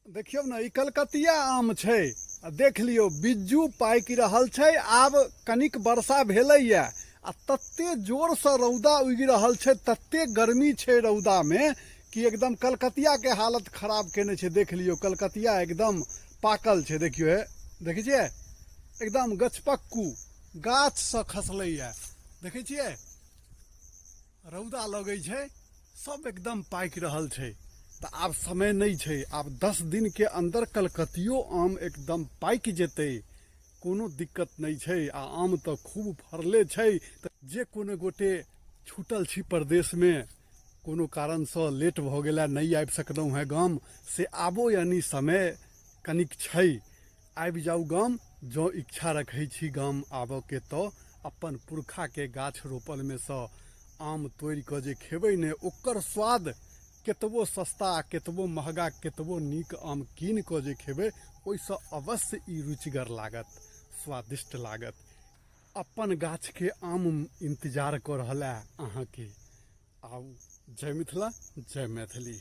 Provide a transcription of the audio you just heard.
देखियो ना, ई कलकतिया आम छै। देख लियो बिज्जू पाकि रहल छै। आब कनिक वर्षा भेलैया आ तते जोर से रौदा उगि रहल छै, तते गर्मी छै रौदा में कि एकदम कलकतिया के हालत खराब केने छै। देख लियो कलकतिया एकदम पाकल छै। देखियो हे, देखै छियै एकदम गछपक्कू गाछ से खसलैया। देखै छियै रौदा लगै छै, सब एकदम पाकि रहल छै। तो आब समय नहीं छै। आब 10 दिन के अंदर कलकतियो आम एकदम पाकि जेतै, कोनो दिक्कत नहीं छै। आ आम तो खूब फरले छै। तऽ जे कोनो गोटे छूटल छी प्रदेश में, कोनो कारण से लेट भ गेला, नहीं आबि सकलहुँ हैं गाम, से आबो, यानी समय कनिक छै। आबि जाऊ गाम, जो इच्छा रखै छी गाम आबऽ के, तो अपन पुरखा के गाछ रोपल में से आम तोड़ि कऽ जे खेबै ने, ओकर स्वाद केतबो सस्ता, केतबो महगा, केतबो नीक आम कीन कऽ जे खेबै, ओहिसँ अवश्य ई रुचिगर लागत, स्वादिष्ट लागत। अपन गाछ के आम इंतजार कऽ रहल है अहाँके। आउ, जय मिथिला, जय मैथिली।